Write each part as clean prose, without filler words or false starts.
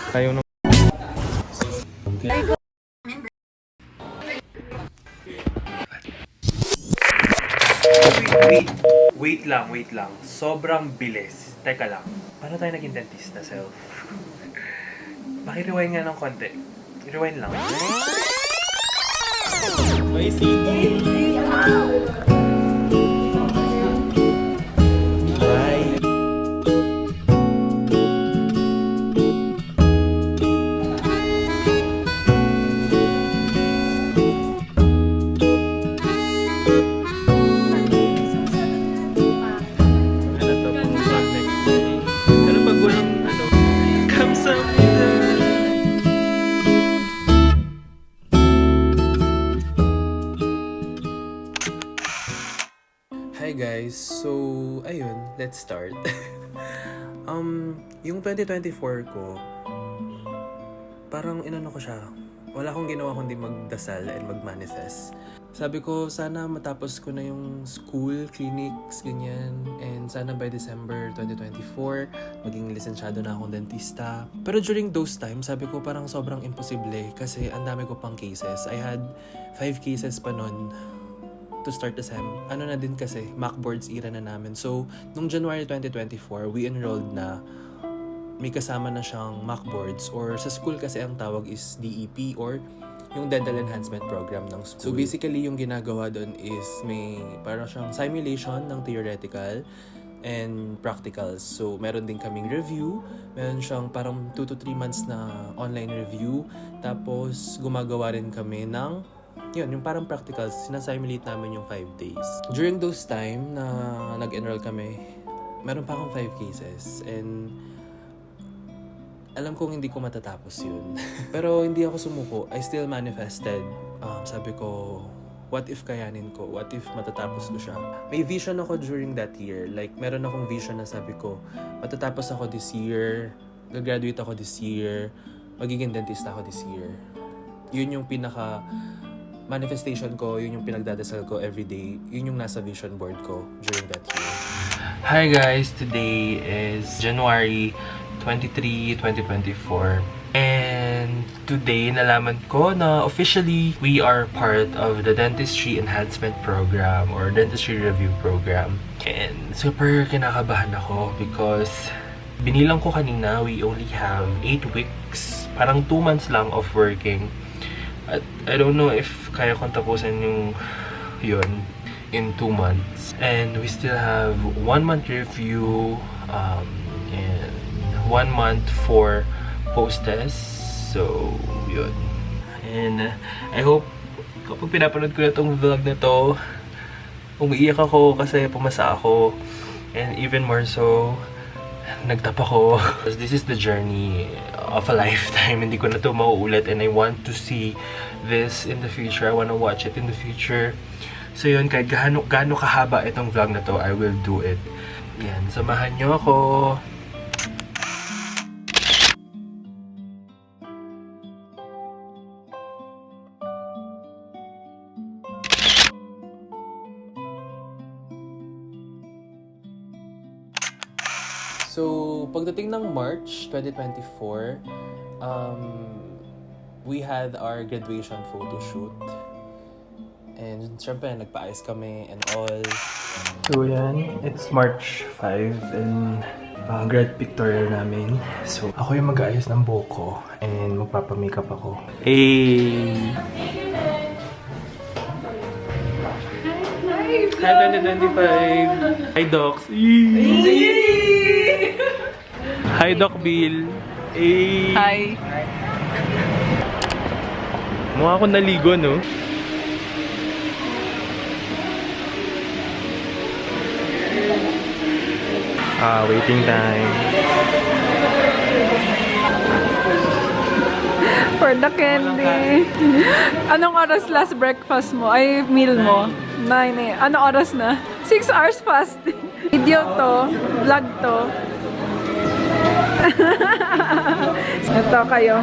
Ayaw na. Wait lang. Sobrang bilis. Teka lang. Paano tayo naging dentista, self? Paki-rewind nga ng konti. Rewind lang. May CD. Hi guys, so ayun, let's start. Yung 2024 ko, parang inano ko siya. Wala akong ginawa kundi magdasal and magmanifest. Sabi ko, sana matapos ko na yung school, clinics, ganyan. And sana by December 2024, maging lisensyado na akong dentista. Pero during those times, sabi ko parang sobrang imposible kasi ang dami ko pang cases. I had 5 cases pa nun to start the SEM. Ano na din kasi, mock boards era na namin. So, nung January 2024, we enrolled na. May kasama na siyang mock boards or sa school kasi ang tawag is DEP or yung Dental Enhancement Program ng school. So, basically, yung ginagawa doon is may parang siyang simulation ng theoretical and practicals. So, meron din kaming review. Meron siyang parang 2 to 3 months na online review. Tapos, gumagawa rin kami ng yung parang practicals, sinasimulate namin yung 5 days. During those time na nag-enroll kami, meron pa akong 5 cases and alam kong hindi ko matatapos yun. Pero hindi ako sumuko. I still manifested. Sabi ko, what if kayanin ko? What if matatapos ko siya? May vision ako during that year. Like, meron akong vision na sabi ko, matatapos ako this year, gagraduate ako this year, magiging dentista ako this year. Yun yung pinaka manifestation ko, yun yung pinagdadasal ko everyday, yun yung nasa vision board ko during that year. Hi guys! Today is January 23, 2024. And today, nalaman ko na officially, we are part of the Dentistry Enhancement Program or Dentistry Review Program. And super kinakabahan ako because binilang ko kanina, we only have 8 weeks, parang 2 months lang of working. At I don't know if kaya kong tapusin yung yun in 2 months. And we still have 1 month review and 1 month for post-test. So, yun. And I hope kapag pinapanood ko na itong vlog na to, umiiyak ako kasi pumasa ako. And even more so, nagtapa ko. This is the journey of a lifetime. Hindi ko na ito mauulit and I want to see this in the future. I want to watch it in the future. So yun, kahit gaano kahaba itong vlog na to, I will do it. Yan, samahan nyo ako. So, pagdating ng March 2024, we had our graduation photo shoot. And syempre, nagpa-ayos kami and all. So, yan. It's March 5 and grad pictorial namin. So, ako yung mag-aayos ng buhok ko and magpapamakeup ako. Hey! Hi, 2025! Hi, Docs! Hi, Doc Bill. Hey. Hi. Mukha akong naligo, no? Waiting time. For the candy. Anong oras last breakfast mo? Ay, meal mo? 9 eh. Anong oras na? 6 hours fasting. Video to. Vlog to. Ito kayo.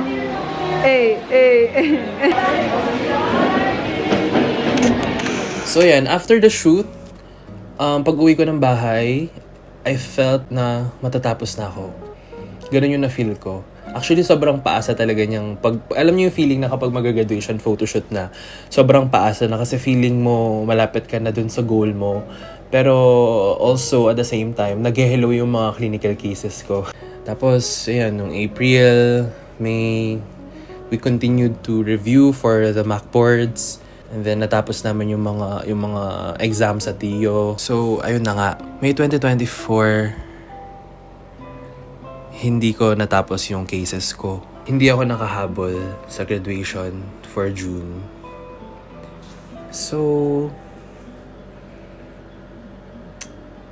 So yan, after the shoot, pag-uwi ko ng bahay, I felt na matatapos na ako. Ganun yung na-feel ko. Actually, sobrang paasa talaga niyang alam niyo yung feeling na kapag mag-graduation photoshoot na, sobrang paasa na kasi feeling mo malapit ka na dun sa goal mo. Pero also, at the same time, nag-hello yung mga clinical cases ko. Tapos, ayan, nung April, May, we continued to review for the mock boards. And then, natapos namin yung mga exams sa TIO. So, ayun na nga. May 2024, hindi ko natapos yung cases ko. Hindi ako nakahabol sa graduation for June. So,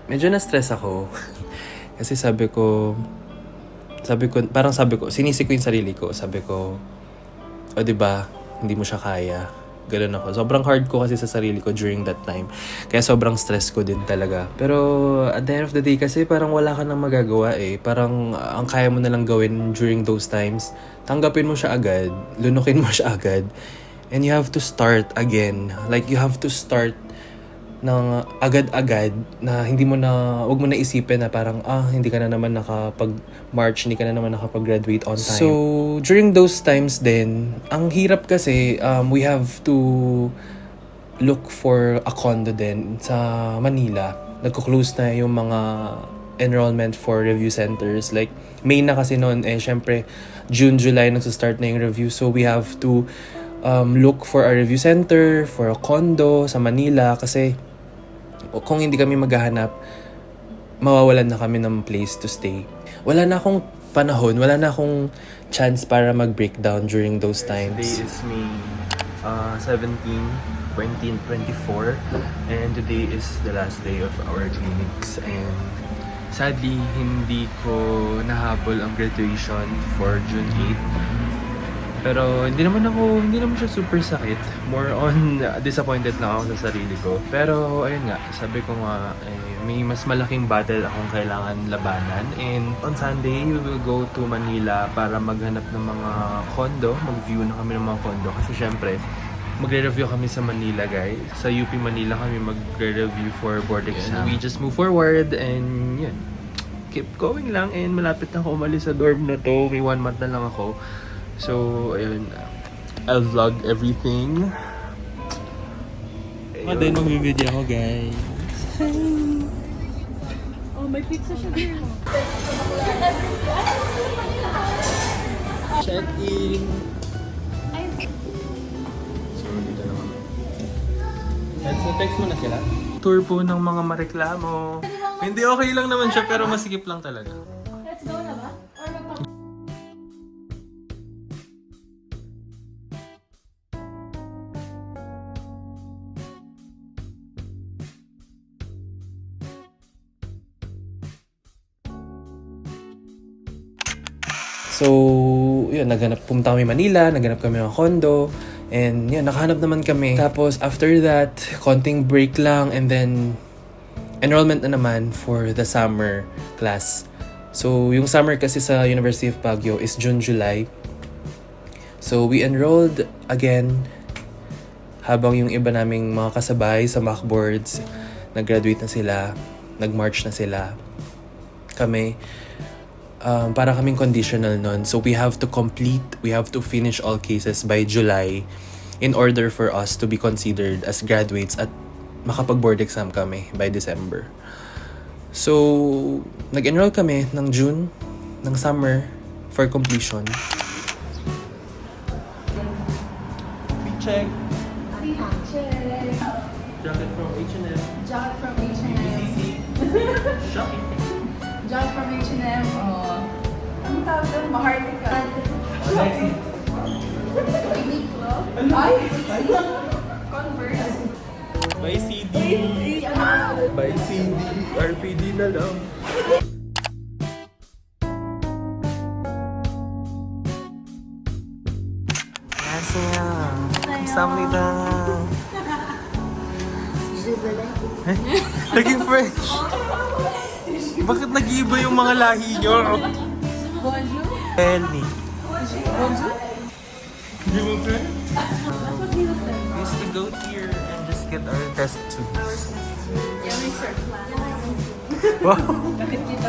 medyo na-stress ako. Kasi sabi ko, sinisi ko yung sarili ko. Sabi ko, o diba, hindi mo siya kaya. Ganun ako. Sobrang hard ko kasi sa sarili ko during that time. Kaya sobrang stress ko din talaga. Pero at the end of the day kasi parang wala ka nang magagawa eh. Parang ang kaya mo na lang gawin during those times, tanggapin mo siya agad, lunukin mo siya agad. And you have to start again. Like you have to start ng agad-agad na wag mo na isipin na parang hindi ka na naman nakapag-march, hindi ka na naman nakapag-graduate on time. So, during those times din, ang hirap kasi we have to look for a condo din sa Manila. Nagko-close na yung mga enrollment for review centers. Like, May na kasi noon syempre June, July nagsa-start na yung review. So, we have to look for a review center, for a condo sa Manila kasi kung hindi kami maghahanap, mawawalan na kami ng place to stay. Wala na akong panahon, wala na akong chance para mag-breakdown during those times. Today is May 17, 2024 and today is the last day of our clinics and sadly, hindi ko nahabol ang graduation for June 8. Pero hindi naman siya super sakit. More on disappointed na ako sa sarili ko. Pero ayun nga, sabi ko nga, may mas malaking battle akong kailangan labanan. And on Sunday, we will go to Manila para maghanap ng mga condo. Mag-view na kami ng mga condo. Kasi syempre, magre-review kami sa Manila, guys. Sa UP Manila kami magre-review for board exam. We just move forward and yun. Keep going lang and malapit na ako umalis sa dorm na to. May 1 month na lang ako. So, ayun. I'll vlog everything. Then, magbibideo ako, guys. Oh, may pizza siya there. Check-in. So, dito naman. Text mo na sila. Tour po ng mga mareklamo. Hindi, okay lang naman siya, pero masikip lang talaga. Let's go na ba? Or magpa- So, yun, pumunta kami Manila, naghanap kami ng condo, and yun, nakahanap naman kami. Tapos, after that, konting break lang, and then, enrollment na naman for the summer class. So, yung summer kasi sa University of Baguio is June, July. So, we enrolled again, habang yung iba naming mga kasabay sa mock boards, nag-graduate na sila, nag-march na sila. Kami, para kaming conditional nun. So we have to finish all cases by July in order for us to be considered as graduates at makapag-board exam kami by December. So, nag-enroll kami ng June, ng summer, for completion. Check. Check. Jacket from H&M. Jacket from H&M. Shopping. Jacket from H&M. Oh. Ang tawag doon? Maharlika. Uniqlo. Ay, Converse. By CD. By CD. RPD na lang. 안녕하세요. 감사합니다. Naging French. Bakit nag-iiba yung mga lahi nyo? Bonjour. Elni. Bonjour. Hindi mo French? We used to go here and just get our test tubes. Yeah, may surf class. Wow! Bakit kita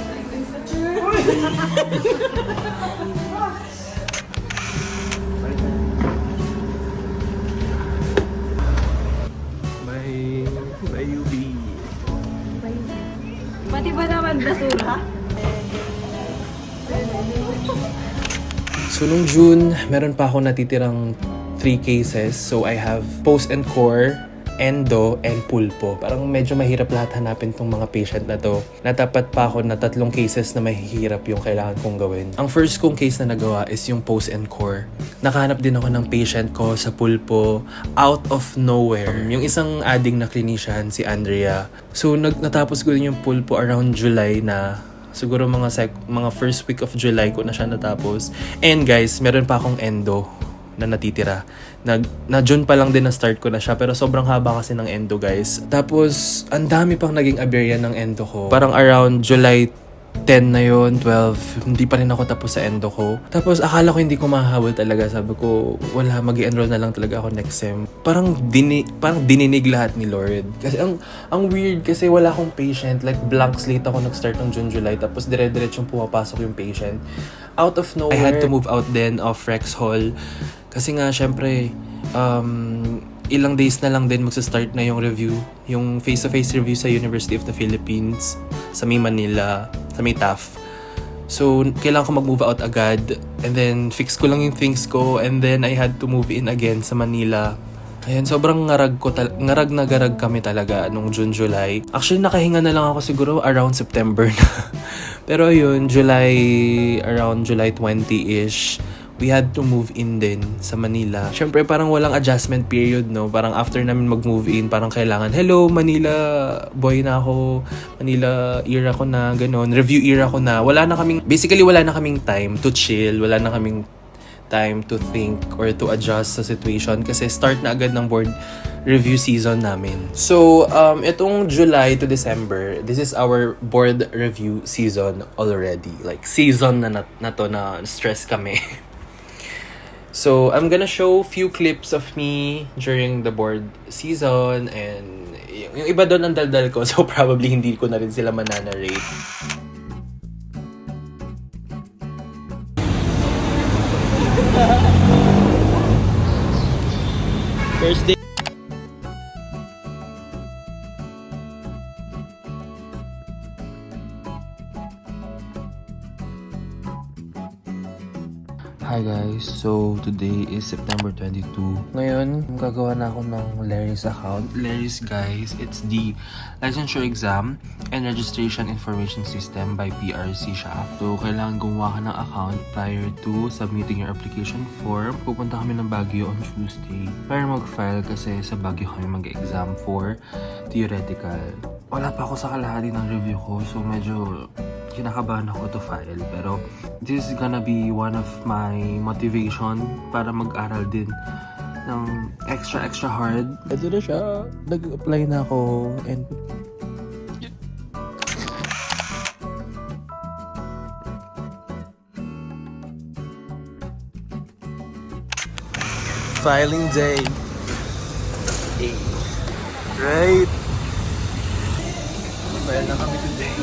So nung June, meron pa ako natitirang 3 cases. So I have post and core, endo, and pulpo. Parang medyo mahirap lahat hanapin tong mga patient na to. Natapat pa ako na 3 cases na mahihirap yung kailangan kong gawin. Ang first kong case na nagawa is yung post and core. Nakahanap din ako ng patient ko sa pulpo out of nowhere. Yung isang adding na clinician, si Andrea. So natapos ko din yung pulpo around July na. Siguro mga first week of July ko na siya natapos. And guys, meron pa akong endo na natitira. Na June pa lang din na start ko na siya, pero sobrang haba kasi ng endo, guys. Tapos ang dami pang naging aberya ng endo ko. Parang around July 10 na yon, 12, hindi pa rin ako tapos sa endo ko. Tapos akala ko hindi ko mahahabol talaga. Sabi ko, wala, mag-enroll na lang talaga ako next sem. Parang dininig lahat ni Lord. Kasi ang weird kasi wala akong patient. Like blank slate ako nag-start ng June, July. Tapos dire-diretsong pumapasok yung patient. Out of nowhere, I had to move out then of Rex Hall. Kasi nga, syempre, ilang days na lang din magsa-start na yung review. Yung face-to-face review sa University of the Philippines, sa may Manila, sa may TAF. So, kailangan ko mag-move out agad. And then, fix ko lang yung things ko. And then, I had to move in again sa Manila. Ayan, sobrang ngarag na garag kami talaga nung June, July. Actually, nakahinga na lang ako siguro around September na. Pero yun, around July 20-ish, we had to move in din sa Manila. Siyempre, parang walang adjustment period, no? Parang after namin mag-move in, parang kailangan, hello, Manila boy na ako. Manila era ko na, ganon. Review era ko na. Basically, wala na kaming time to chill. Wala na kaming time to think or to adjust sa situation kasi start na agad ng board review season namin. So, itong July to December, this is our board review season already. Like, season na to na stress kami. So, I'm gonna show few clips of me during the board season and yung iba doon ang daldal ko so probably hindi ko na rin sila mananarrate. First day. Hi guys, so today is September 22. Ngayon, gagawa na ako ng Larry's account. Larry's guys, it's the licensure exam and registration information system by PRC siya. So, kailangan gumawa ka ng account prior to submitting your application form. Pupunta kami ng Baguio on Tuesday para mag-file kasi sa Baguio kami mag-exam for theoretical. Wala pa ako sa kalahati ng review ko, so medyo kinakabahan ako to file, pero this is gonna be one of my motivation para mag-aral din ng extra hard. Ito na siya. Nag-apply na ako and filing day. Right? File na kami today.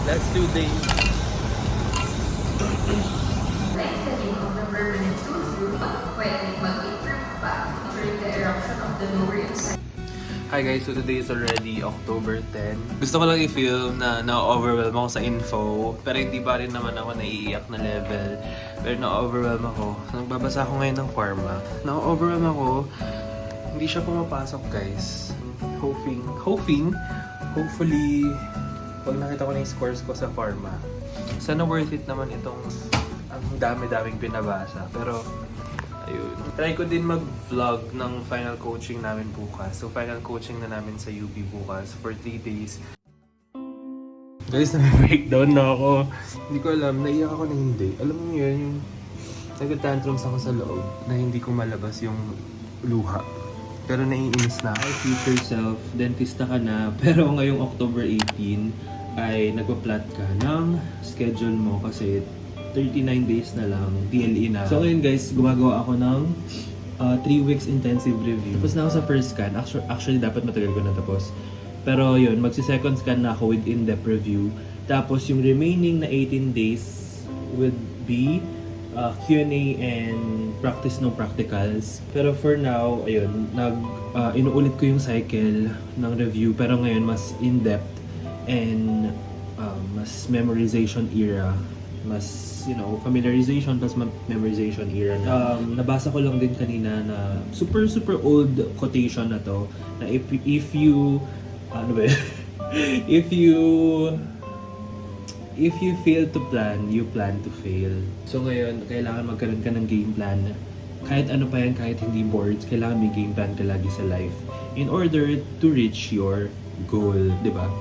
Let's do this. Hi guys, so today is already October 10. Gusto ko lang i-film na na-overwhelm ako sa info, pero hindi pa rin naman ako naiiyak na level. Pero na-overwhelm ako. Nagbabasa ako ngayon ng pharma. Na-overwhelm ako. Hindi siya pumapasok guys. Hopefully, pag nakita ko na yung scores ko sa pharma, sana worth it naman itong ang dami-daming pinabasa. Pero ayun. Try ko din mag-vlog ng final coaching namin bukas. So, final coaching na namin sa UP bukas for 3 days. Guys, na-breakdown na ako. Hindi ko alam, naiyak ako na hindi. Alam mo yun, yung nag-tantrums ako sa loob na hindi ko malabas yung luha. Pero naiinis na. Hi, future self, dentista ka na. Pero ngayong October 18 ay nagpa-plot ka ng schedule mo kasi 39 days na lang, DLE na. So ngayon guys, gumagawa ako ng 3 weeks intensive review. Tapos na ako sa first scan. Actually, dapat matagal ko na tapos. Pero yun, magsi-second scan na ako with in-depth review. Tapos yung remaining na 18 days would be Q&A and practice no practicals. Pero for now, ayun, inuulit ko yung cycle ng review pero ngayon mas in-depth and mas memorization era. Mas, familiarization plus memorization era na. Nabasa ko lang din kanina na super old quotation na to na if you ano ba yun? If you fail to plan, you plan to fail. So ngayon, kailangan magkaroon ka ng game plan. Kahit ano pa yan, kahit hindi boards, kailangan may game plan ka lagi sa life in order to reach your goal, di ba?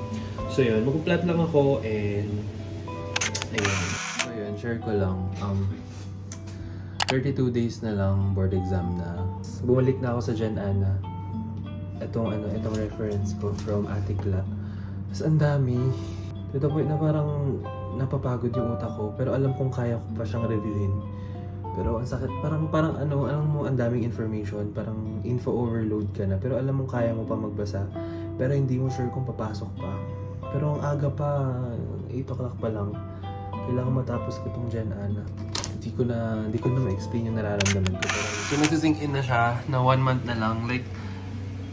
So yun, magpa-plot lang ako and ayun. So yun, share ko lang. 32 days na lang board exam na. Bumalik na ako sa Jan Ana. Itong reference ko from Atikla. Tapos ang dami. To the point na parang napapagod yung utak ko. Pero alam kong kaya ko pa siyang reviewin. Pero ang sakit, parang alam mo, ang daming information. Parang info overload ka na. Pero alam mong kaya mo pa magbasa. Pero hindi mo sure kung papasok pa. Pero ang aga pa, 8 o'clock pa lang. Kailangan matapos ko tong Jan Ana. Hindi ko na ma-explain yung nararamdaman ko. So nagsisink in na siya na 1 month na lang. Like,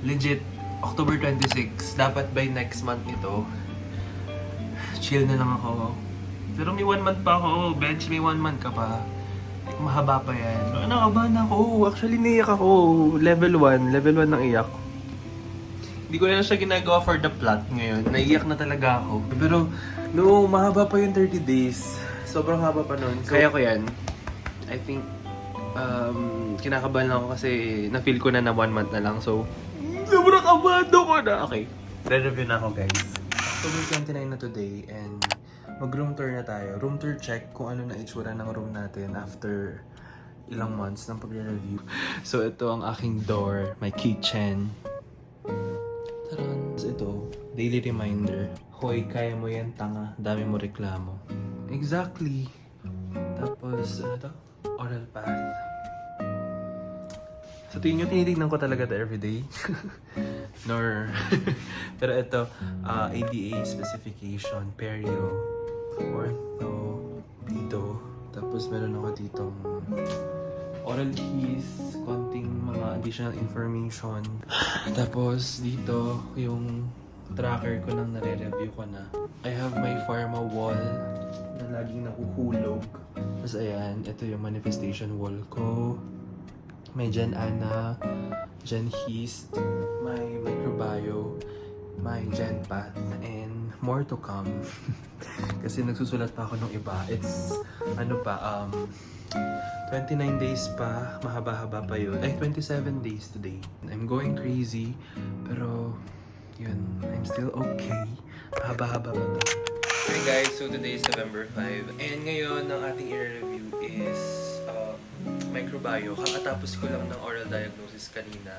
legit, October 26. Dapat by next month ito. Chill na lang ako. Pero may 1 month pa ako. Bench, may 1 month ka pa. Like, mahaba pa yan. Nakabahan ako. Actually, naiyak ako. Level 1 ng iyak. Hindi ko na siya ginagawa for the plot ngayon. Naiyak na talaga ako. Pero, no, mahaba pa yung 30 days. Sobrang haba pa nun. So, kaya ko yan. I think, kinakabahan lang ako kasi na-feel ko na 1 month na lang. So, sobrang kabado ko na. Okay, re-review na ako guys. October 29 na today and mag-room tour na tayo. Room tour check kung ano na itsura ng room natin after ilang months ng pagre-review. So ito ang aking door, my kitchen. Taran! Ito, daily reminder. Hoy, kaya mo yan, tanga. Dami mo reklamo. Exactly. Tapos, ano to? Oral path. Sa tingin nyo, tinitignan ko talaga ito everyday. Nor... Pero ito, ADA specification, perio, ortho, dito. Tapos meron ako ditong oral keys, konting mga additional information. Tapos dito, yung tracker ko nang nare-review ko na. I have my pharma wall na laging nakuhulog. Tapos ayan, ito yung manifestation wall ko. May Jan Ana, Jan Hist, may microbio, may Jan Path, and more to come. Kasi nagsusulat pa ako ng iba. It's, 29 days pa, mahaba-haba pa yun. Ay, 27 days today. I'm going crazy, pero, yun, I'm still okay. Mahaba-haba pa to. Hey guys, so today is November 5, and ngayon, ang ating i-review is, microbio. Kakatapos ko lang ng oral diagnosis kanina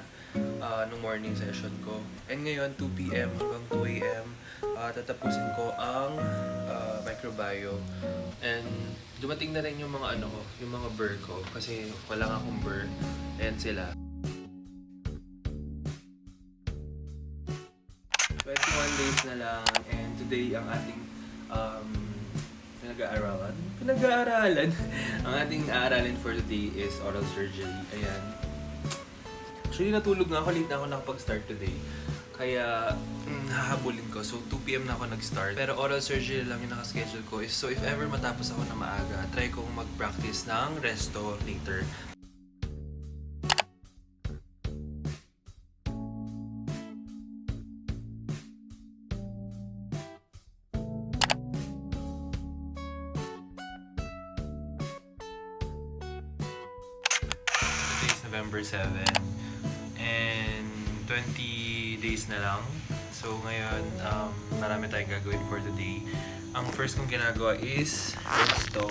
nung morning session ko. And ngayon, 2 p.m. hanggang 2 a.m. Tatapusin ko ang microbio. And dumating na rin yung mga yung mga burr ko. Kasi wala nga akong burr. And sila. 21 days na lang. And today, ang ating pinag-aaralan. Ang ating aaralin for today is oral surgery. Ayan. Actually, natulog nga ako. Late na ako nakapag-start today. Kaya, hahabulin ko. So, 2 p.m. na ako nag-start. Pero oral surgery lang yung nakaschedule ko. So, if ever matapos ako na maaga, try kong mag-practice ng resto later. November 7 and 20 days na lang. So ngayon, marami tayong gagawin for today. Ang first kong ginagawa is resto.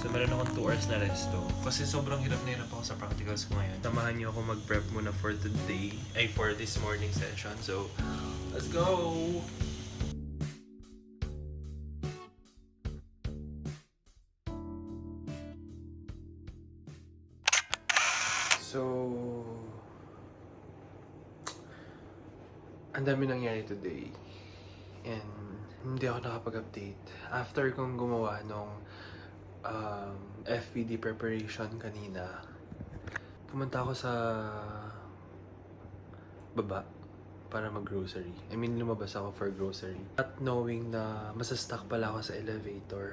So meron akong 2 hours na resto. Kasi sobrang hirap na hirap ako sa practicals ko ngayon. Samahan niyo ako mag-prep muna for today, for this morning session. So, let's go! So, ang dami nangyari today. And hindi ako nakapag-update. After kong gumawa nung FPD preparation kanina. Pumunta ako sa baba para mag-grocery. I mean, lumabas ako for grocery. Not knowing na masastuck pala ako sa elevator.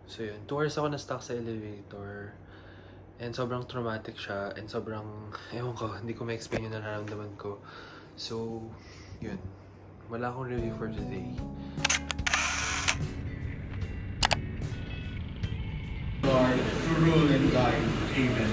So yun, 2 hours ako na-stuck sa elevator. And sobrang traumatic siya. And sobrang, ewan ko, hindi ko ma-explain yung nararamdaman ko. So, yun. Wala akong review for today. Lord, to rule and guide. Amen.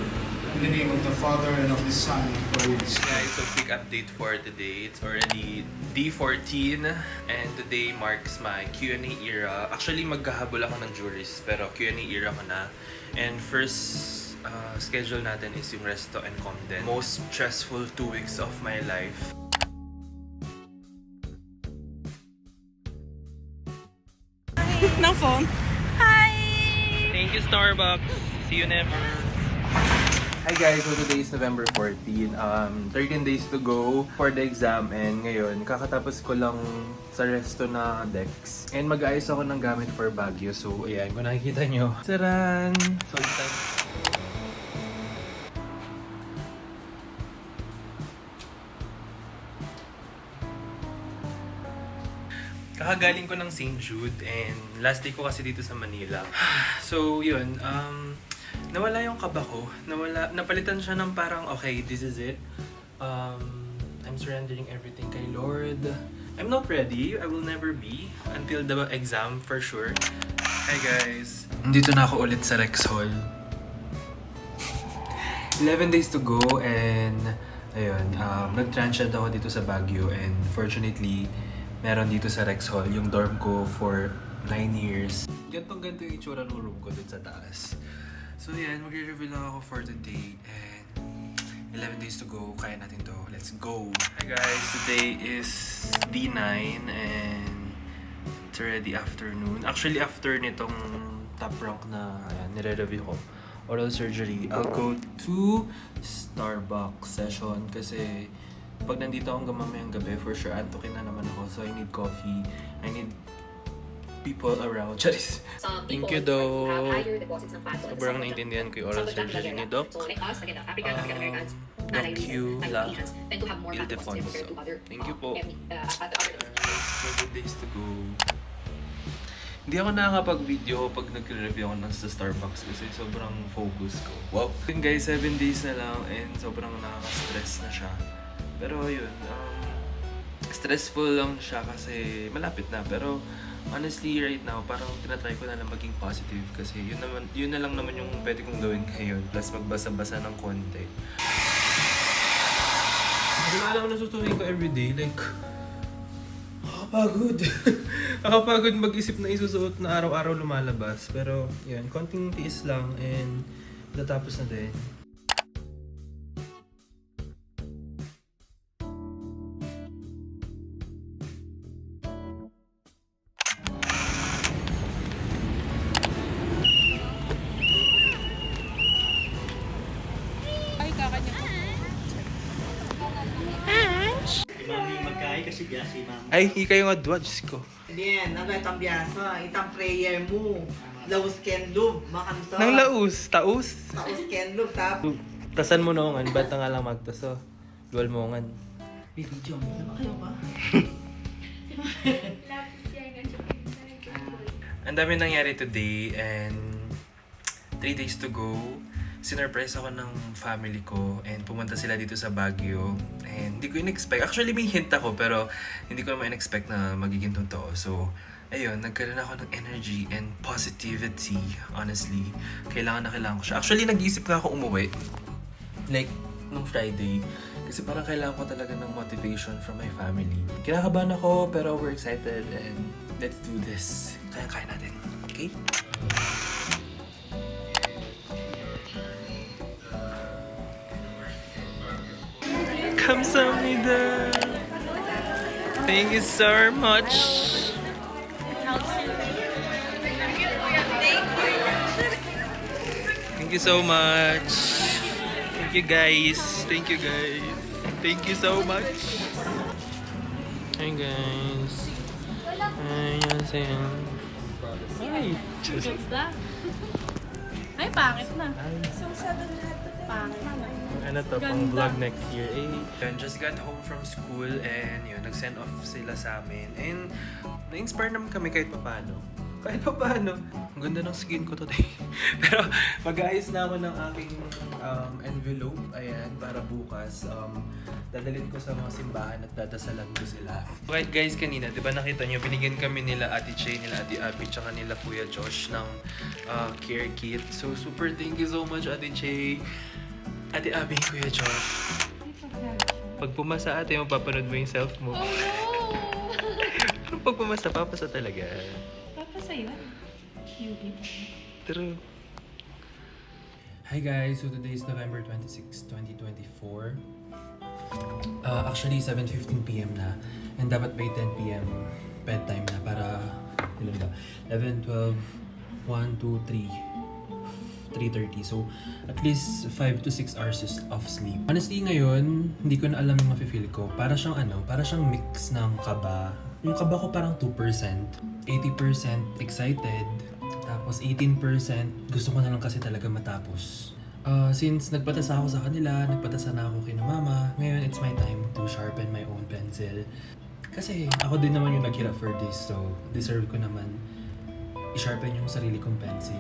In the name of the Father, and of the Son, and of the Holy Spirit. Guys, so quick update for today. It's already D14 and today marks my Q&A era. Actually, magkahabol ako ng juries pero Q&A era ko na. And first schedule natin is yung Resto and Comden. Most stressful 2 weeks of my life. ng phone. Hi! Thank you, Starbucks. See you never. Hi guys, so today is November 14. 13 days to go for the exam and ngayon, kakatapos ko lang sa resto na Dex. And mag-ayos ako ng gamit for Baguio. So ayan, kung nakikita nyo. Taran! So kakagaling ko ng St. Jude and last day ko kasi dito sa Manila. So yun, nawala yung kaba ko. Napalitan siya ng parang, okay, this is it. I'm surrendering everything kay Lord. I'm not ready. I will never be until the exam for sure. Hi guys. Nandito na ako ulit sa Rex Hall. 11 days to go and ayun, nag-transient ako dito sa Baguio and fortunately, meron dito sa Rex Hall yung dorm ko for 9 years. Ganto yung itsura ng room ko dun sa taas. So yan, magre-review lang ako for today and 11 days to go. Kaya natin to. Let's go! Hi guys! Today is D9 and it's already afternoon. Actually, after nitong top rank na nire-review ko, oral surgery, I'll go to Starbucks session kasi pag nandito akong mamayang gabi, for sure, antukin na naman ako. So, I need coffee. I need people around. Charis! Thank you, Doc. Sobrang naintindihan ko yung oral surgery ni Doc. Doc La Ildefonso. Thank you po. 7 days to go. Hindi ako nakakapag-video pag nagre-review ako ng sa Starbucks kasi sobrang focus ko. Wow! Yun guys, 7 days na lang and sobrang nakaka-stress na siya. Pero yun, stressful lang siya kasi malapit na. Pero honestly, right now, parang tinatry ko na lang maging positive kasi yun na lang naman yung pwede kong gawin ngayon. Plus magbasa-basa ng konti. Hindi na alam ko nasusuhin ko everyday. Like, nakakapagod. Nakakapagod mag-isip na isusuot na araw-araw lumalabas. Pero yun, konting tiis lang and natapos na din. Kasi si mama. Ay, hikay nga dwa, Diyos ko. Hindi yan, itang biyasa, itang prayer mo. Laus kendub, makanto. Nang laus, taus. Laus kendub, tap. Tasan mo noongan, ba't nga lang magtaso? Dual mo ngan. Bibidyo mo na ba kayo ba? Ang dami nangyari today and 3 days to go. Sinurprise ako ng family ko and pumunta sila dito sa Baguio and hindi ko in-expect. Actually may hint ako pero hindi ko naman in-expect na magiging totoo. So ayun, nagkaroon ako ng energy and positivity, honestly. Kailangan ko siya. Actually nag-iisip nga ako umuwi. Like, nung Friday. Kasi parang kailangan ko talaga ng motivation from my family. Kinakabahan ako pero we're excited and let's do this. Kaya natin. Okay? 감사합니다. Thank you so much. Thank you so much. Thank you guys. Thank you guys. Thank you so much. Hi guys. 안녕하세요. Ay! What's that? Ay, pangit na. Pangit na. Ano to, pang Ganda. vlog next year eh. Yun, just got home from school and yun, nag-send off sila sa amin. And na-inspire naman kami kahit papaano. Kahit papaano. Ang ganda ng skin ko today. Pero mag-aayos na ako ng aking envelope. Ayan, para bukas. Dadalhin ko sa mga simbahan at dadasalan ko sila. Right guys, kanina, di ba nakita nyo, binigyan kami nila Ate Che, nila Ate Abby, tsaka nila Kuya Josh ng care kit. So super thank you so much Ate Che. Ate Abby, Kuya Josh. Pag pumasa ate, mapapanood mo yung self mo. Oh no! Pero pag pumasa, papasa talaga. Papasa yun. Yugi. True. Hi guys, so today is November 26, 2024. Actually, 7:15 p.m. na. And dapat by 10 p.m. bedtime na para, ilan ba? 11, 12, 1, 2, 3, 3:30. So, at least 5 to 6 hours of sleep. Honestly, ngayon, hindi ko na alam yung mafe-feel ko. Para siyang para siyang mix ng kaba. Yung kaba ko parang 2%. 80% excited. Tapos 18% gusto ko na lang kasi talaga matapos. Since nagpatasa ako sa kanila, nagpatasa na ako kay na mama, ngayon it's my time to sharpen my own pencil. Kasi ako din naman yung naghirap for this, so deserve ko naman i-sharpen yung sarili kong pencil.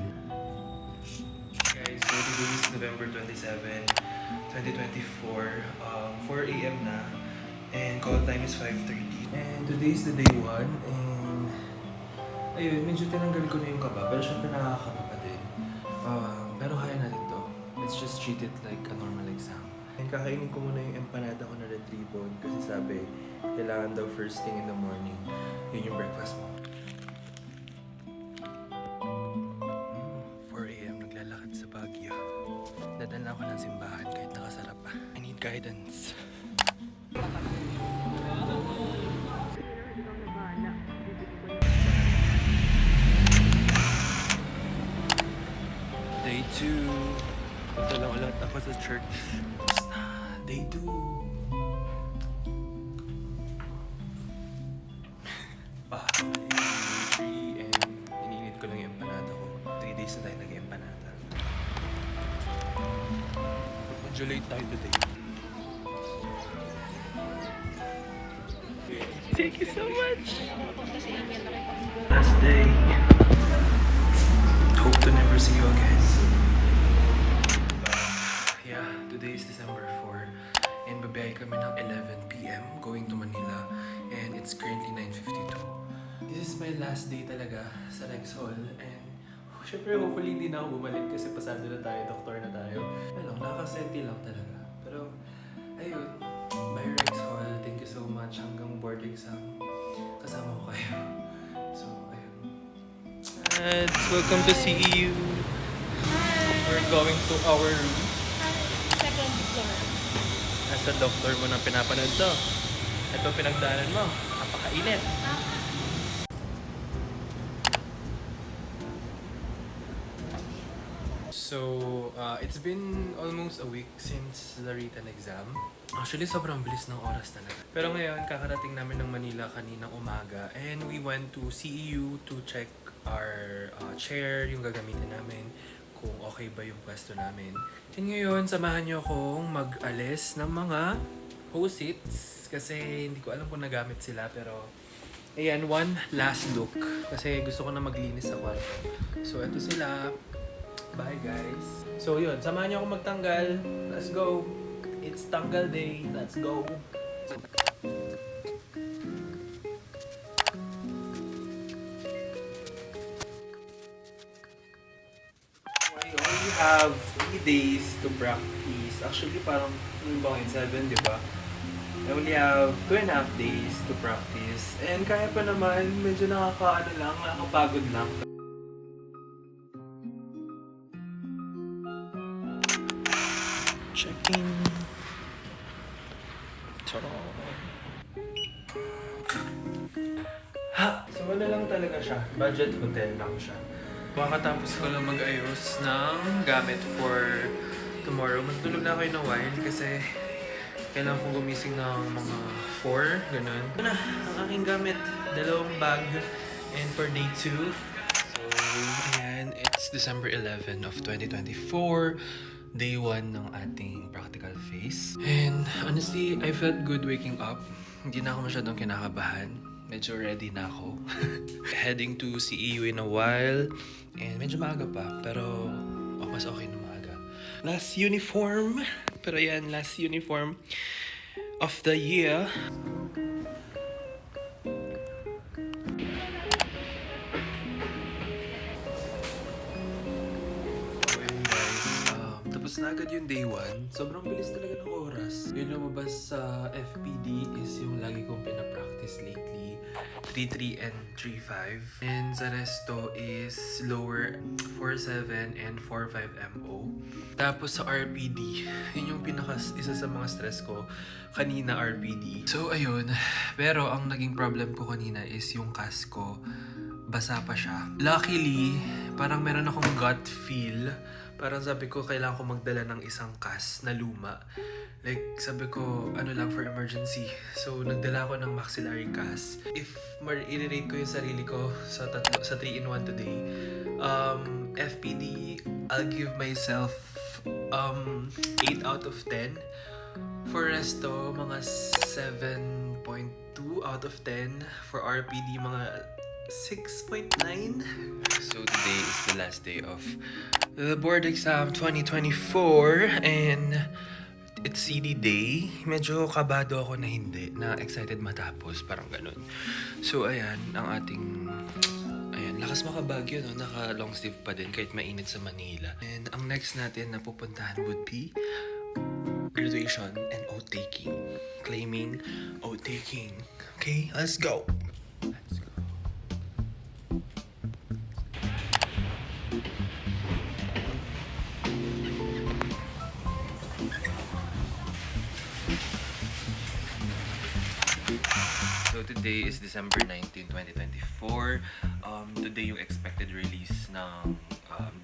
Guys, so today is November 27, 2024. 4 a.m. na. And call time is 5:30. And today is the day 1. And ayun, medyo tinanggal ko na yung kaba. Pero syempre nakakaba pa din. Pero kaya natin to. Let's just treat it like a normal exam. And kakainin ko muna yung empanada ko na red ribbon. Kasi sabi, kailangan daw first thing in the morning. Yun yung breakfast mo. 4 a.m. naglalakad sa Baguio. Dadala ako ng simbahan kahit nakasarap pa. I need guidance. Day 2. Punta lang ulit ako sa church. Day 2. Day 3 and ininit ko lang yung empanada ko. 3 days na tayo nag-empanada. Medyo late tayo today. Thank you so much! Last day. Hope to never see you again. Yeah, today is December 4 and babiyahe kami ng 11 p.m. going to Manila and it's currently 9:52. This is my last day talaga sa Rexall and syempre hopefully hindi na ako bumalik kasi pasado na tayo, doktor na tayo. Ano, nakakasenti lang talaga. Pero ayun, bye Rexall, thank you so much hanggang board exam. Kasama ko kayo. So ayun. Welcome to CEU. We're going to our room. Second floor. Nasa doktor mo na pinapanood to. Ito pinagdaanan mo. Napakainit. So, it's been almost a week since the written exam. Actually, sobrang bilis ng oras talaga. Pero ngayon, kakarating namin ng Manila kaninang umaga. And we went to CEU to check our chair, yung gagamitin namin, kung okay ba yung pwesto namin. And ngayon, samahan niyo akong mag-alis ng mga post-its. Kasi hindi ko alam kung nagamit sila. Pero, ayan, one last look. Kasi gusto ko na maglinis sa kwarto. So, eto sila. Bye guys. So yun, samahan niyo ako magtanggal. Let's go. It's tanggal day. Let's go. I only have 3 days to practice. Actually, parang yung bangin 7, di ba? I only have 2.5 days to practice. And kaya pa naman, medyo nakakapagod lang. Check-in. Ha! So ano lang talaga siya. Budget hotel lang siya. Makatapos ko lang mag-ayos ng gamit for tomorrow. Matulog na ako ng while kasi kailangan kong gumising ng mga 4, ganun. Ito na, ang aking gamit. 2 bag. And for day 2, It's December 11 of 2024. Day 1 ng ating practical phase. And honestly, I felt good waking up. Hindi na ako masyadong kinakabahan. Medyo ready na ako. Heading to CEU in a while. And medyo maaga pa. Pero mas okay na maaga. Last uniform. Pero yan, last uniform of the year. Tapos na agad yung day 1. Sobrang bilis talaga ng oras. Yung lumabas sa FPD is yung lagi kong pinapractice lately. 3.3 and 3.5. And sa resto is lower 4.7 and 4.5 MO. Tapos sa RPD, yun yung isa sa mga stress ko kanina, RPD. So ayun, pero ang naging problem ko kanina is yung CAS ko. Basa pa siya. Luckily, parang meron akong gut feel. Parang sabi ko, kailangan ko magdala ng isang CAS na luma. Like, sabi ko, ano lang for emergency. So, nagdala ko ng maxillary CAS. If i-rate ko yung sarili ko sa 3-in-1 today, FPD, I'll give myself 8 out of 10. For resto, mga 7.2 out of 10. For RPD, mga 6.9. So today is the last day of the board exam 2024 and it's CD day. Medyo kabado ako na hindi, na excited matapos, parang ganun. So ayan, ang ating lakas makabagyo, no? Naka long sleeve pa din kahit mainit sa Manila. And ang next natin na pupuntahan would be graduation and oath-taking. Claiming oath-taking. Okay, let's go! So today is December 19, 2024. Today yung expected release ng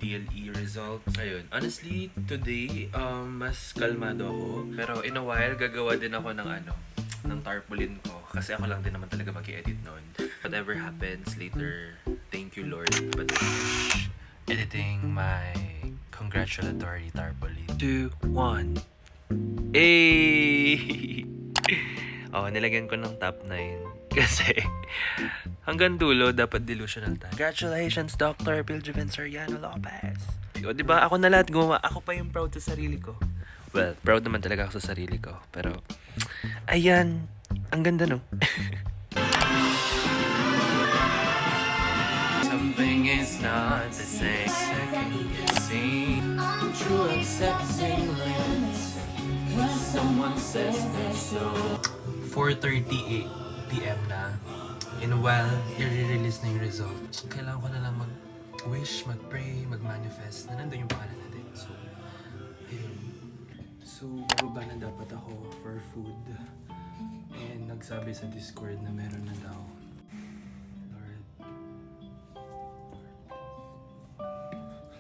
DLE results. Ayun. Honestly, today mas kalmado ako. Pero in a while, gagawa din ako ng tarpaulin ko. Kasi ako lang din naman talaga mag-i-edit nun. Whatever happens later, thank you Lord. But editing my congratulatory tarpaulin. 2, 1. Hey! Nilagyan ko ng top 9 kasi hanggang dulo dapat delusional tayo. Congratulations, Dr. Biljoven Soriano Lopez. O, diba? Ako na lahat gumawa. Ako pa yung proud sa sarili ko. Well, proud naman talaga ako sa sarili ko. Pero, ayan. Ang ganda, no? Something is not the same. Second guessing. True accepting limits. When someone says they're so. 4:38 PM na. In a while, i-release na yung results. Kailangan ko na lang mag-wish, mag-pray, mag-manifest na nandun yung pangalan natin. So, ayun. So, bababa na dapat ako for food. And nagsabi sa Discord na meron na daw.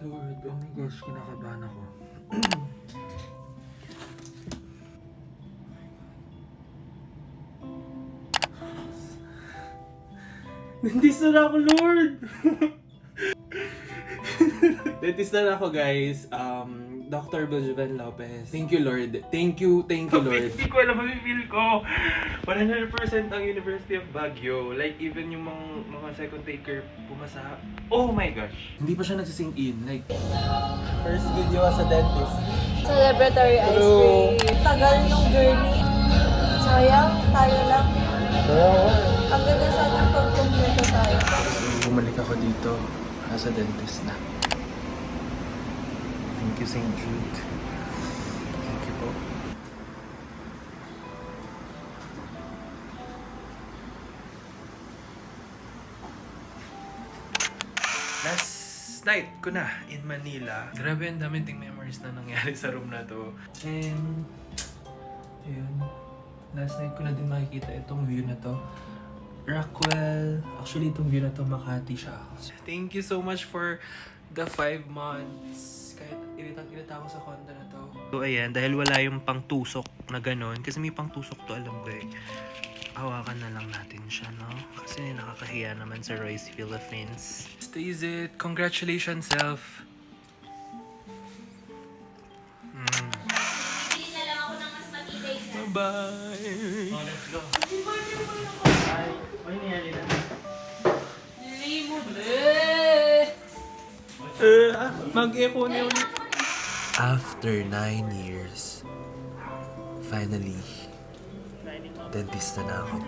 Lord, oh my gosh, kinakabahan ako. Dentista na ako, Lord! Dentista na ako, guys. Dr. Biljoven Lopez. Thank you, Lord. Thank you, Lord. Hindi ko alam, feel ko. 100% ang University of Baguio. Like, even yung mga second taker pumasa. Oh my gosh! Hindi pa siya nagsisink in. Like, first video as a dentist. Celebratory ice cream. Tagal nung journey. Sayang, tayo lang. Ang ganda sana pag-completo tayo. So, bumalik ako dito as a dentist na. Thank you, St. Jude. Thank you po. Last night ko na in Manila. Grabe, ang dami ding memories na nangyari sa room na to. And, ayun. Last night ko na din makikita itong view na to. Rockwell. Actually, itong view na to, Makati siya. Thank you so much for the 5 months. Kahit initang-inita ako sa condo na to. So, ayan. Dahil wala yung pangtusok na ganon. Kasi may pangtusok to, alam ko eh. hawakan na lang natin siya, no? Kasi nakakahiya naman sa Royce Philippines. Stays it. Congratulations, self. Bye-bye. Mag-echo niyo ulit. After 9 years, finally, dentista na ako.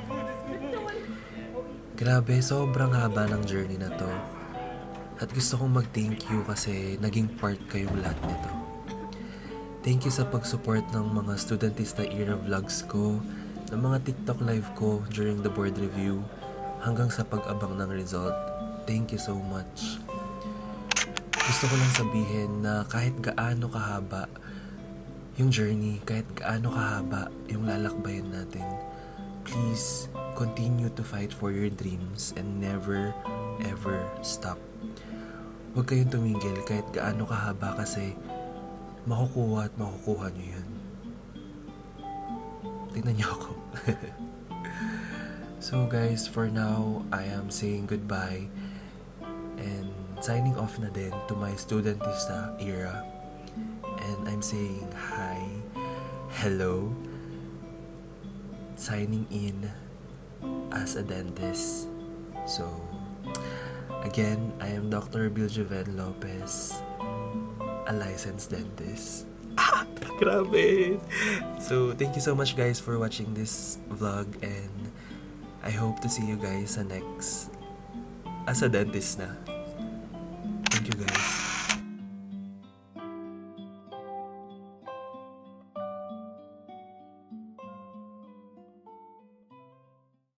Grabe, sobrang haba ng journey na to. At gusto kong mag-thank you kasi naging part kayong lahat nito. Thank you sa pag-support ng mga Studentista Era vlogs ko, ng mga TikTok live ko during the board review, hanggang sa pag-abang ng result. Thank you so much. Gusto ko lang sabihin na kahit gaano kahaba yung journey, kahit gaano kahaba yung lalakbayan natin, please continue to fight for your dreams and never ever stop. Huwag kayong tumigil kahit gaano kahaba kasi makukuha at makukuha nyo yun. Tingnan nyo ako. So guys, for now, I am saying goodbye and signing off na din to my Studentista era. And I'm saying hi, hello, signing in as a dentist. So, again, I am Dr. Biljoven Lopez, a licensed dentist. Grabe! So, thank you so much guys for watching this vlog and I hope to see you guys sa next as a dentist na.